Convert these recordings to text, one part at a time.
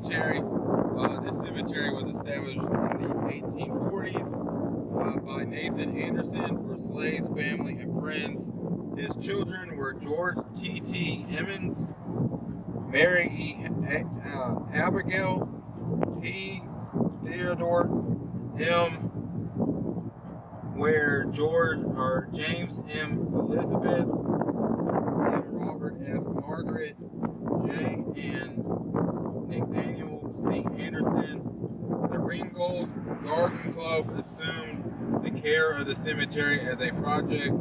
cemetery. This cemetery was established in the 1840s by Nathan Anderson for slaves, family, and friends. His children were George T.T. Emmons, Mary E. Abigail, P. Theodore, M. where James M. Elizabeth, M. Robert F. Margaret, J. and Nathaniel C. Anderson. The Ringgold Garden Club assumed the care of the cemetery as a project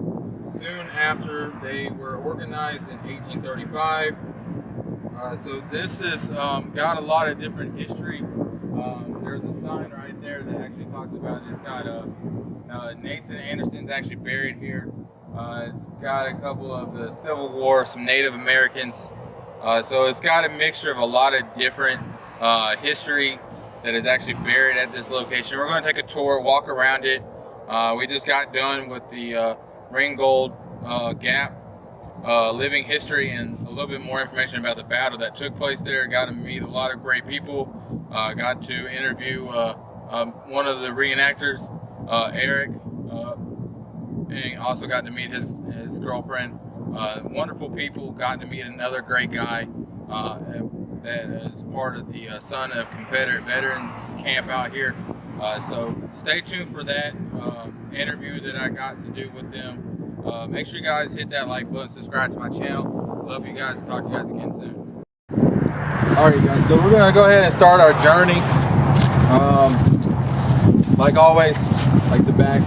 soon after they were organized in 1835. So this has got a lot of different history. There's a sign right there that actually talks about it. It's got Nathan Anderson's actually buried here. It's got a couple of the Civil War, some Native Americans. So it's got a mixture of a lot of different history that is actually buried at this location. We're going to take a tour, walk around it. We just got done with the Ringgold Gap living history and a little bit more information about the battle that took place there. Got to meet a lot of great people. Got to interview one of the reenactors, Eric, and also got to meet his girlfriend. Wonderful people. Got to meet another great guy that is part of the Son of Confederate Veterans camp out here. So stay tuned for that interview that I got to do with them. Make sure you guys hit that like button, subscribe to my channel. Love you guys. Talk to you guys again soon. Alright guys, so we're going to go ahead and start our journey. Like always, like the back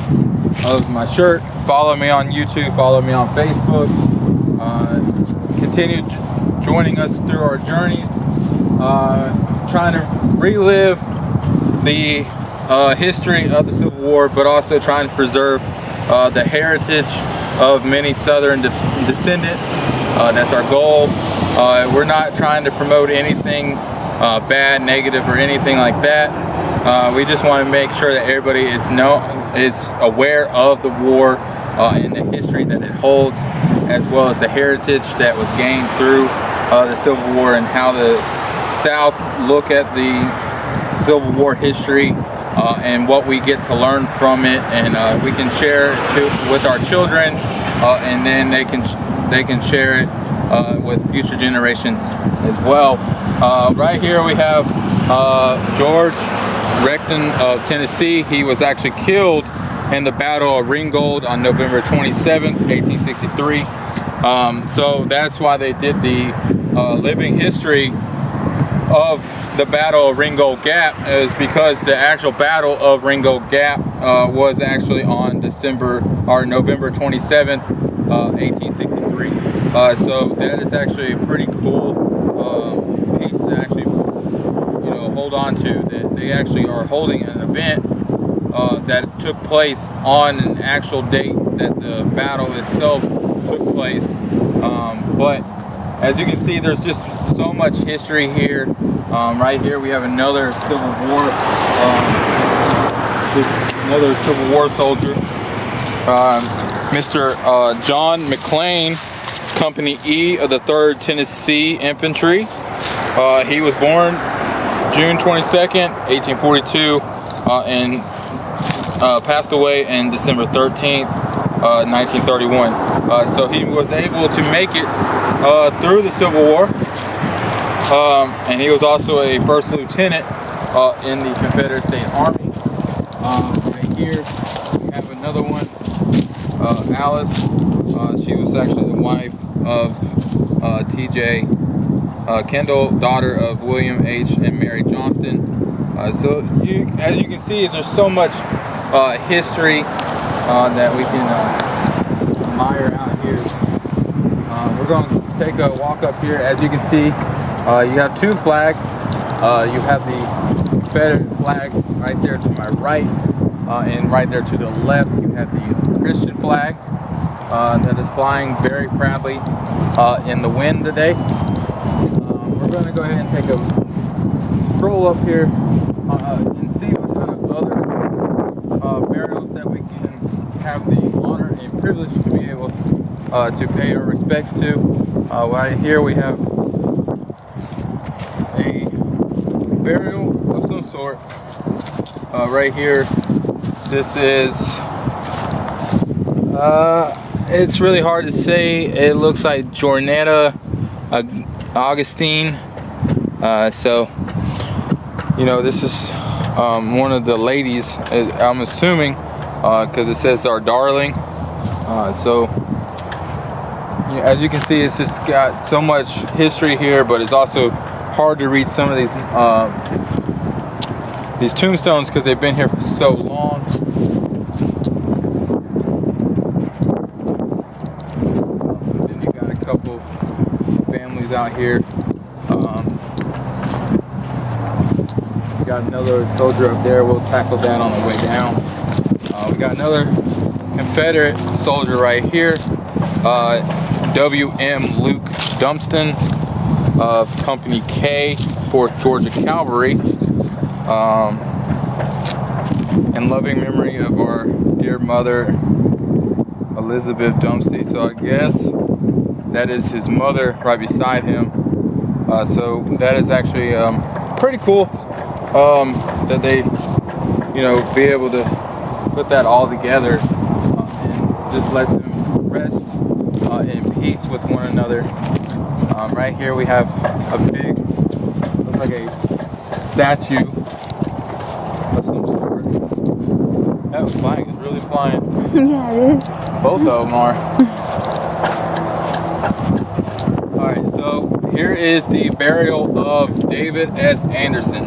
of my shirt, follow me on YouTube, follow me on Facebook. Continue joining us through our journeys. Trying to relive the history of the Civil War, but also trying to preserve the heritage of many Southern descendants. That's our goal. We're not trying to promote anything bad, negative, or anything like that. We just want to make sure that everybody is aware of the war and the history that it holds, as well as the heritage that was gained through the Civil War and how the South look at the Civil War history and what we get to learn from it, and we can share it with our children, and then they can share it with future generations as well. Right here we have George Wreckton of Tennessee. He was actually killed in the Battle of Ringgold on November 27th, 1863. So that's why they did the living history of the Battle of Ringgold Gap, is because the actual Battle of Ringgold Gap was actually on November 27th, 1863. So that is actually a pretty cool piece to actually, hold on to. That they actually are holding an event that took place on an actual date that the battle itself took place. But as you can see, there's just so much history here. Right here we have another Civil War soldier, Mr. John Mcclane, Company E of the 3rd Tennessee Infantry. He was born June 22nd, 1842, and passed away in December 13th, 1931. So he was able to make it through the Civil War, and he was also a first lieutenant in the Confederate States Army. Right here we have another one, Alice. She was actually the wife of T.J. Kendall, daughter of William H. and Mary Johnston. So as you can see, there's so much history that we can admire out here. We're going to take a walk up here. As you can see, you have two flags. You have the Confederate flag right there to my right, and right there to the left you have the Christian flag that is flying very proudly in the wind today. We're going to go ahead and take a stroll up here and see what kind of other burials that we can have the honor and privilege to be able to pay our respects to. Right here we have a burial of some sort. Right here, this is, it's really hard to say. It looks like Jornetta Augustine. So, you know, this is one of the ladies, I'm assuming, because it says our darling. So, as you can see, it's just got so much history here, but it's also hard to read some of these tombstones because they've been here for so long. Then you got a couple families out here. Got another soldier up there. We'll tackle that on the way down. We got another Confederate soldier right here. W.M. Luke Dumpston of Company K, 4th Georgia Cavalry. In loving memory of our dear mother, Elizabeth Dumpsty. So I guess that is his mother right beside him. So that is actually pretty cool that they, you know, be able to put that all together and just let them rest in peace with one another. Right here we have a big, looks like a statue of some sort. That flag is really flying. Yeah, it is. Both of them are. Alright, so here is the burial of David S. Anderson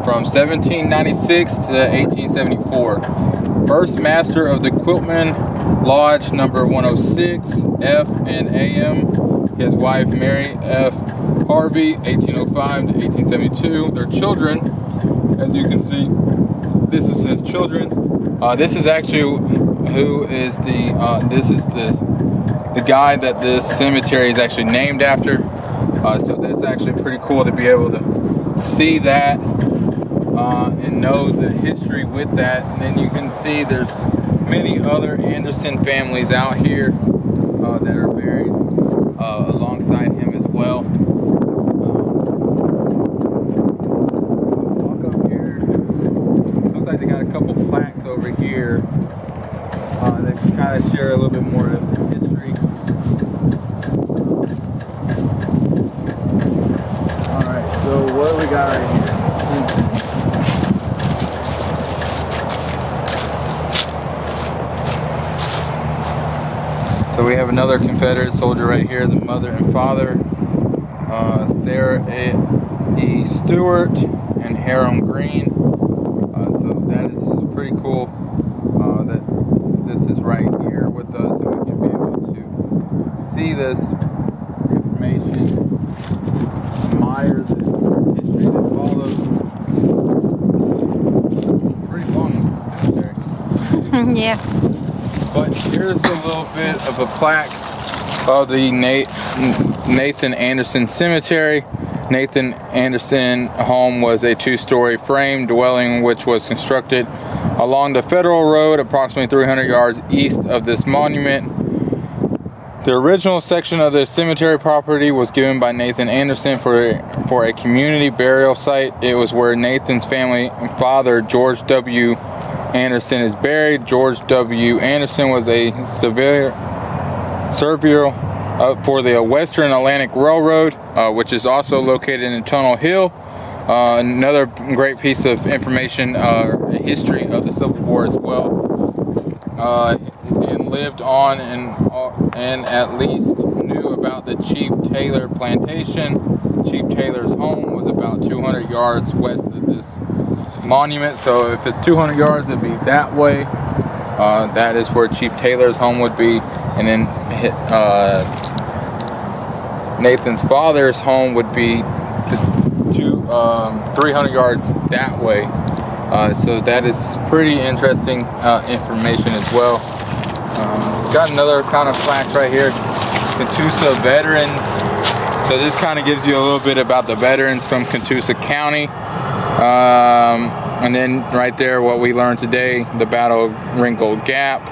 from 1796 to 1874. First master of the Quiltman Lodge number 106, F and AM. His wife Mary F. Harvey, 1805 to 1872. Their children, as you can see, this is his children. This is actually who is the guy that this cemetery is actually named after. So that's actually pretty cool to be able to see that and know the history with that. And then you can see there's many other Anderson families out here that are buried alongside him as well. Walk up here. Looks like they got a couple plaques over here that kind of share a little bit more of the history. Alright, so what do we got right here? So we have another Confederate soldier right here, the mother and father, Sarah E. Stewart and Hiram Green. So that is pretty cool that this is right here with us, and we can be able to see this information, admire the history that follows. Pretty long cemetery. Yeah. But here's a little bit of a plaque of the Nathan Anderson Cemetery. Nathan Anderson home was a two-story frame dwelling which was constructed along the Federal Road approximately 300 yards east of this monument. The original section of the cemetery property was given by Nathan Anderson for a community burial site. It was where Nathan's family and father, George W. Anderson, is buried. George W. Anderson was a surveyor for the Western Atlantic Railroad, which is also located in Tunnel Hill. Another great piece of information, history of the Civil War as well. And lived on and at least knew about the Chief Taylor plantation. Chief Taylor's home was about 200 yards west of this monument. So if it's 200 yards, it'd be that way. That is where Chief Taylor's home would be, and then Nathan's father's home would be 300 yards that way. So that is pretty interesting information as well. Got another kind of plaque right here, Catoosa Veterans. So this kind of gives you a little bit about the veterans from Catoosa County. And then right there, what we learned today, the Battle of Ringgold Gap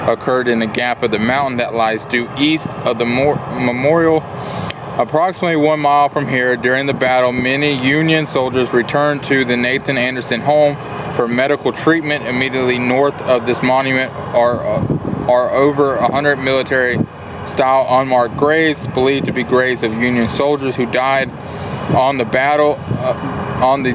occurred in the gap of the mountain that lies due east of the memorial. Approximately 1 mile from here, during the battle, many Union soldiers returned to the Nathan Anderson home for medical treatment. Immediately north of this monument are over 100 military-style unmarked graves, believed to be graves of Union soldiers who died on the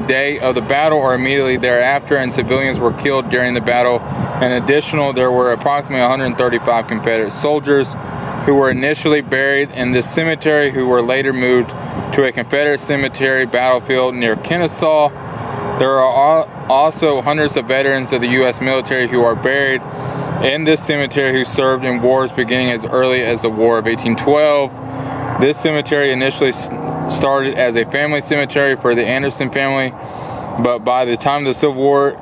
day of the battle or immediately thereafter, and civilians were killed during the battle. In addition, there were approximately 135 Confederate soldiers who were initially buried in this cemetery, who were later moved to a Confederate cemetery battlefield near Kennesaw. There are also hundreds of veterans of the U.S. military who are buried in this cemetery who served in wars beginning as early as the War of 1812. This cemetery initially started as a family cemetery for the Anderson family, but by the time of the Civil War,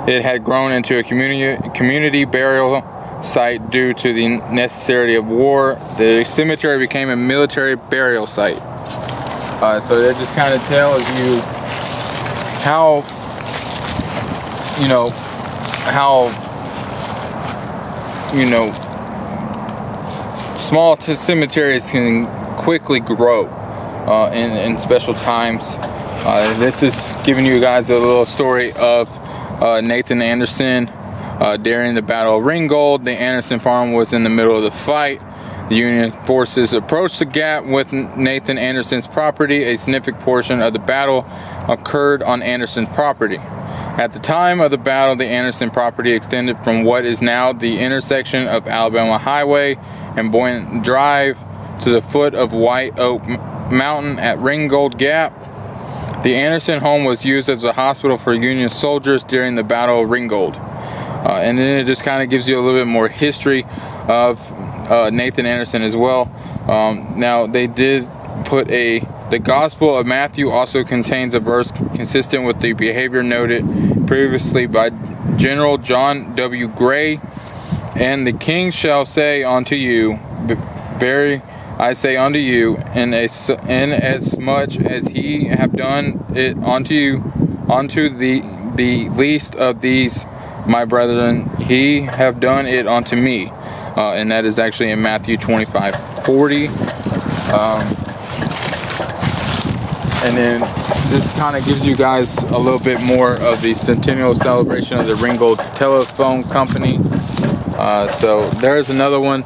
it had grown into a community burial site due to the necessity of war. The cemetery became a military burial site. So that just kind of tells you how small cemeteries can quickly grow in special times. This is giving you guys a little story of Nathan Anderson. During the Battle of Ringgold, the Anderson farm was in the middle of the fight. The Union forces approached the gap with Nathan Anderson's property. A significant portion of the battle occurred on Anderson's property. At the time of the battle, the Anderson property extended from what is now the intersection of Alabama Highway and Boynton Drive to the foot of White Oak Mountain at Ringgold Gap. The Anderson home was used as a hospital for Union soldiers during the Battle of Ringgold. And then it just kind of gives you a little bit more history of Nathan Anderson as well. Now they did put the Gospel of Matthew also contains a verse consistent with the behavior noted previously by General John W. Gray. And the king shall say unto you, Very I say unto you, in as much as he have done it unto the least of these my brethren, he have done it unto me. And that is actually in Matthew 25:40. And then this kind of gives you guys a little bit more of the centennial celebration of the Ringgold Telephone Company. So there's another one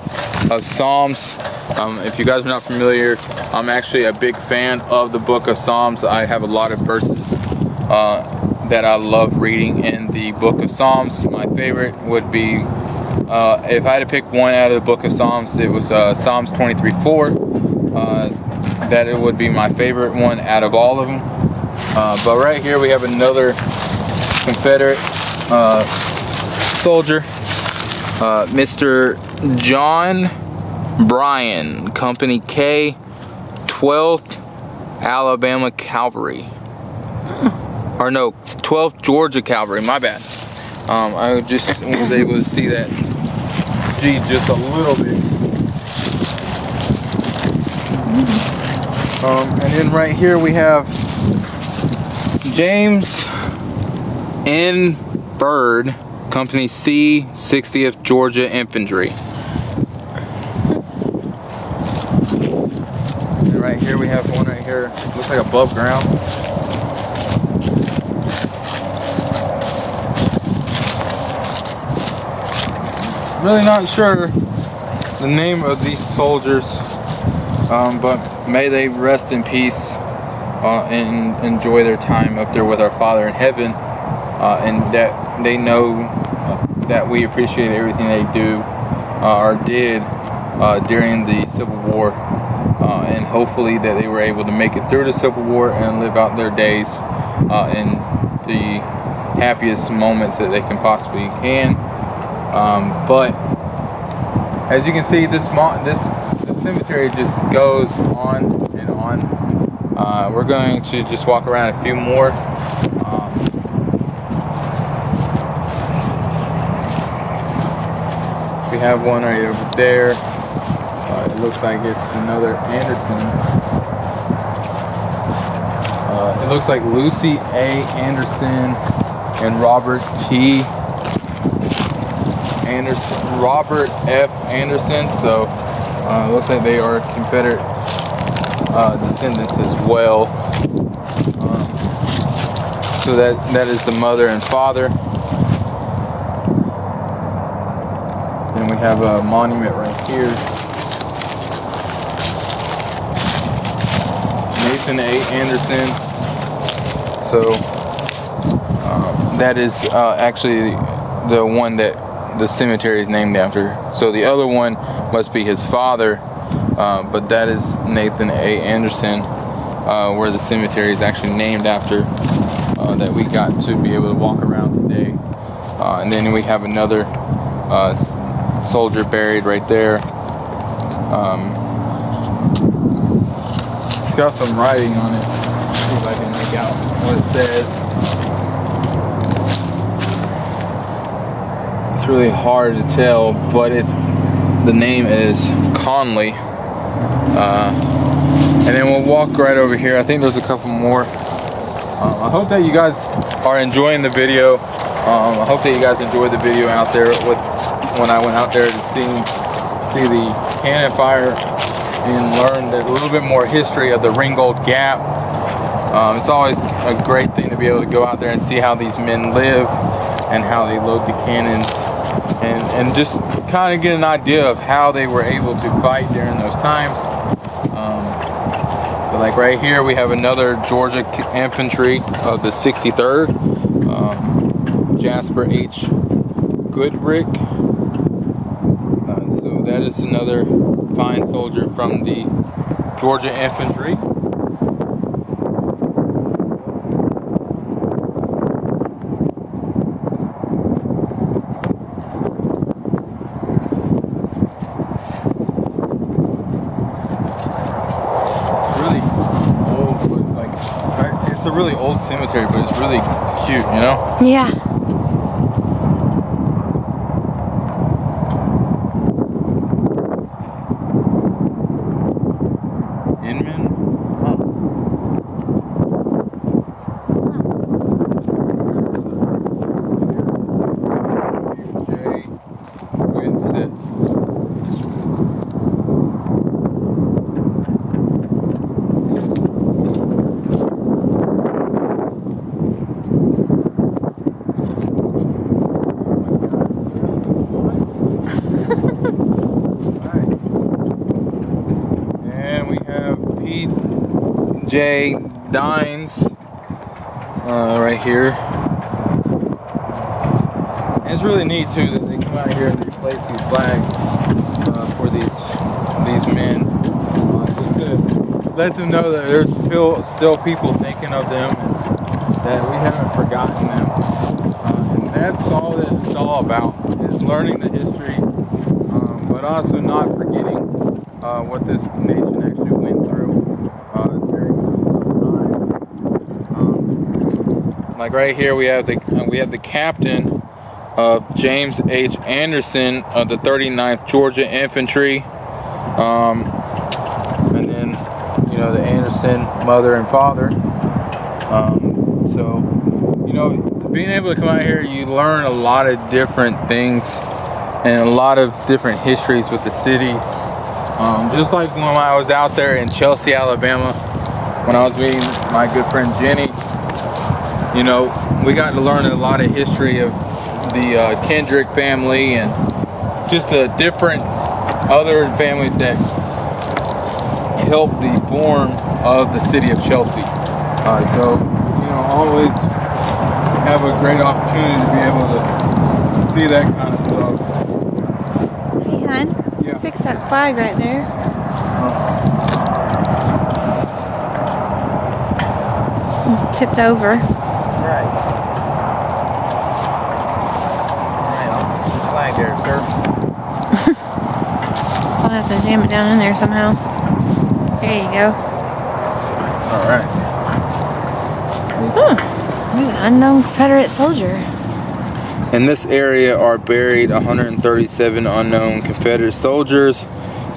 of Psalms. If you guys are not familiar, I'm actually a big fan of the book of Psalms. I have a lot of verses that I love reading in the book of Psalms. My favorite would be, if I had to pick one out of the book of Psalms, it was Psalms 23:4. That it would be my favorite one out of all of them. But right here we have another Confederate soldier, Mr. John Bryan, Company K, 12th Alabama Cavalry. Or no, 12th Georgia Cavalry, my bad. I just was able to see that G just a little bit. And then right here we have James N. Byrd, Company C, 60th Georgia Infantry. And right here we have one right here, looks like above ground. Really not sure the name of these soldiers, but may they rest in peace and enjoy their time up there with our Father in heaven, and that they know that we appreciate everything they do or did during the Civil War, and hopefully that they were able to make it through the Civil War and live out their days in the happiest moments that they can possibly can. But as you can see, this cemetery just goes on and on. We're going to just walk around a few more. We have one right over there. It looks like it's another Anderson. It looks like Lucy A. Anderson and Robert F. Anderson. So it looks like they are Confederate descendants as well. So that is the mother and father. And we have a monument right here. Nathan A. Anderson. So that is actually the one that the cemetery is named after. So the other one must be his father, but that is Nathan A. Anderson, where the cemetery is actually named after, that we got to be able to walk around today. And then we have another soldier buried right there. It's got some writing on it. Let's see if I can make out what it says. It's really hard to tell, but the name is Conley. And then we'll walk right over here. I think there's a couple more. I hope that you guys are enjoying the video. I hope that you guys enjoyed the video out there when I went out there to see the cannon fire and learn a little bit more history of the Ringgold Gap. It's always a great thing to be able to go out there and see how these men live and how they load the cannons, and just kind of get an idea of how they were able to fight during those times. But like right here, we have another Georgia infantry of the 63rd, Jasper H. Goodrick. So that is another fine soldier from the Georgia infantry. It's a really old cemetery, but it's really cute, you know? Yeah. Inman? Huh. J. Winsett. J. Dines right here. And it's really neat too that they come out here and replace these flags for these men, just to let them know that there's still people thinking of them and that we haven't forgotten them. And that's all that it's all about, is learning the history, but also not forgetting what this nation actually went through during those times. Like right here, we have the captain of James H. Anderson of the 39th Georgia Infantry, and then the Anderson mother and father. So being able to come out here, you learn a lot of different things and a lot of different histories with the cities. Just like when I was out there in Chelsea, Alabama, when I was meeting my good friend Jenny, we got to learn a lot of history of the Kendrick family and just the different other families that helped the form of the city of Chelsea. So always have a great opportunity to be able to see that kind of stuff. Hey, hon. Yeah. Fix that flag right there. Tipped over. Right. Alright, I'll put some flag there, sir. I'll have to jam it down in there somehow. There you go. Alright. There's an unknown Confederate soldier. In this area are buried 137 unknown Confederate soldiers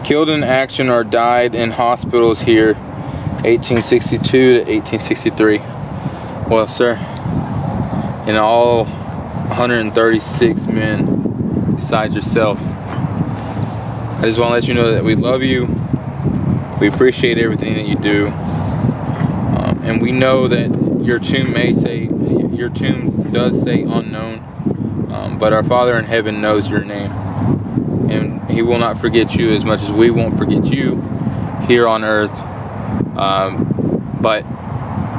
killed in action or died in hospitals here, 1862 to 1863. Well, sir, in all 136 men besides yourself. I just want to let you know that we love you We appreciate everything that you do, and we know that your tomb does say unknown, but our Father in heaven knows your name, and He will not forget you as much as we won't forget you here on earth. But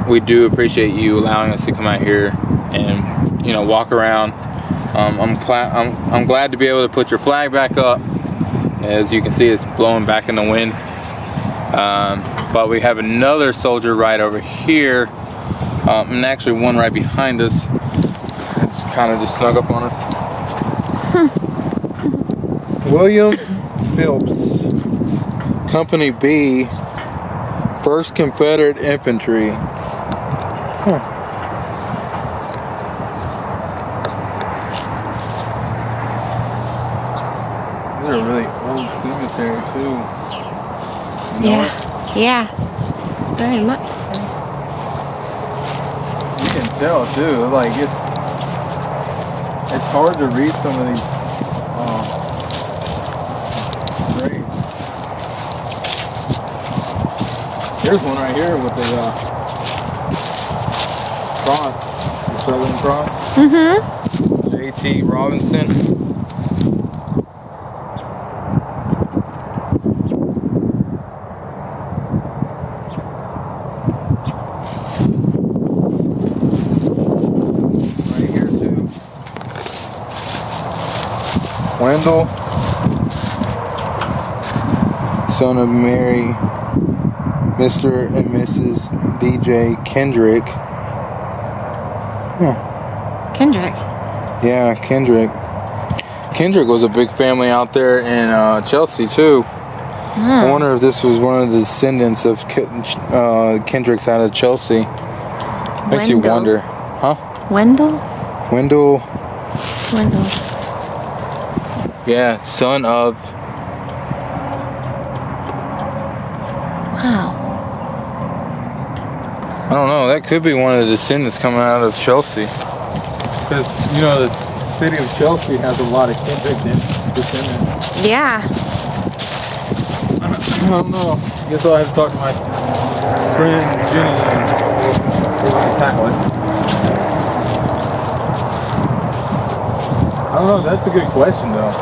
we do appreciate you allowing us to come out here and walk around. I'm glad to be able to put your flag back up. As you can see, it's blowing back in the wind. But we have another soldier right over here, and actually one right behind us. It's kind of just snug up on us. William Phelps, Company B, 1st Confederate Infantry. These are a really old cemetery too. Yeah, very much. You can tell too, like it's hard to read some of these graves. Here's one right here with the cross, the Southern Cross. J.T. Robinson. Wendell, son of Mary, Mr. and Mrs. D.J. Kendrick. Kendrick. Yeah, Kendrick. Kendrick was a big family out there in Chelsea too. I wonder if this was one of the descendants of Kendricks out of Chelsea. Makes you wonder. Huh? Wendell? Wendell. Yeah, son of. Wow. I don't know. That could be one of the descendants coming out of Chelsea. Because the city of Chelsea has a lot of Kendrick descendants. Yeah. I don't know. Guess I'll have to talk to my friend Jenny and tackle it. I don't know. That's a good question though.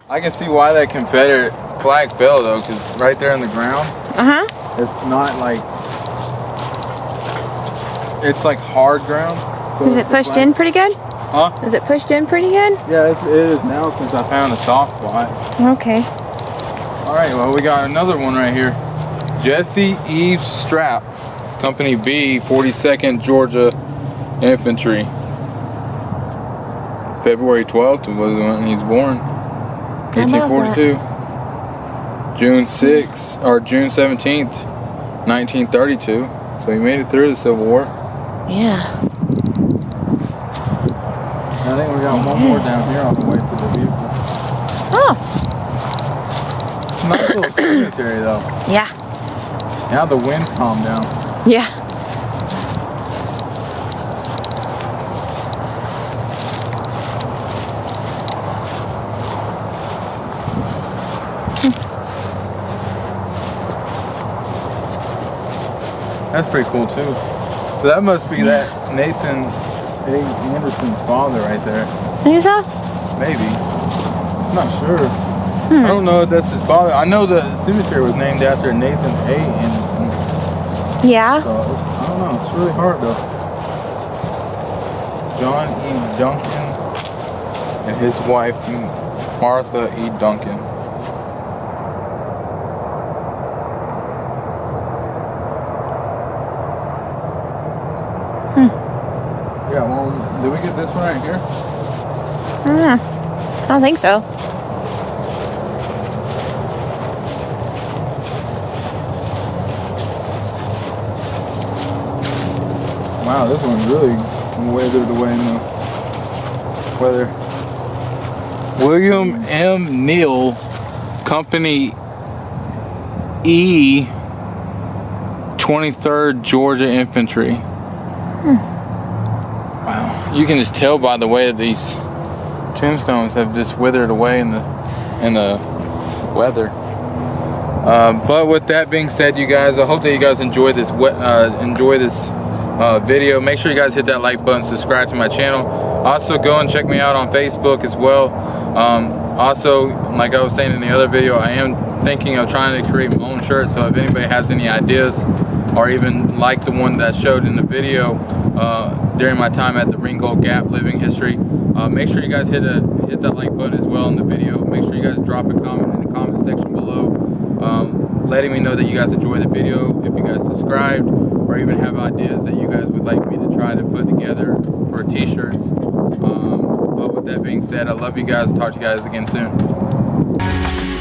I can see why that Confederate flag fell though, because right there in the ground, it's not like, it's like hard ground. So Is it pushed in pretty good? Huh? Is it pushed in pretty good? Yeah, it is now since I found a soft spot. Okay. All right, well we got another one right here. Jesse Eve Strap, Company B, 42nd Georgia Infantry. February 12th was when he's born. 1842. June 6th, or June 17th, 1932. So he made it through the Civil War. Yeah. I think we got one more down here on the way to the vehicle. Oh. Nice little cemetery though. Yeah. Now the wind's calmed down. Yeah. That's pretty cool too. So that must be that Nathan A. Anderson's father right there. Think so? Maybe. I'm not sure. I don't know if that's his father. I know the cemetery was named after Nathan A. Anderson. Yeah. So I don't know. It's really hard though. John E. Duncan and his wife Martha E. Duncan. Yeah, well, did we get this one right here? I don't think so. Wow, this one's really weathered away in the weather. William M. Neal, Company E, 23rd Georgia Infantry. Wow. you can just tell by the way that these tombstones have just withered away in the weather. But with that being said, you guys, I hope that you guys enjoy this video. Make sure you guys hit that like button, subscribe to my channel. Also, go and check me out on Facebook as well. Also, like I was saying in the other video, I am thinking of trying to create my own shirt. So if anybody has any ideas, or even like the one that showed in the video during my time at the Ringgold Gap Living History, make sure you guys hit that like button as well in the video. Make sure you guys drop a comment in the comment section below, letting me know that you guys enjoyed the video. If you guys subscribed, or even have ideas that you guys would like me to try to put together for t-shirts. But with that being said, I love you guys. Talk to you guys again soon.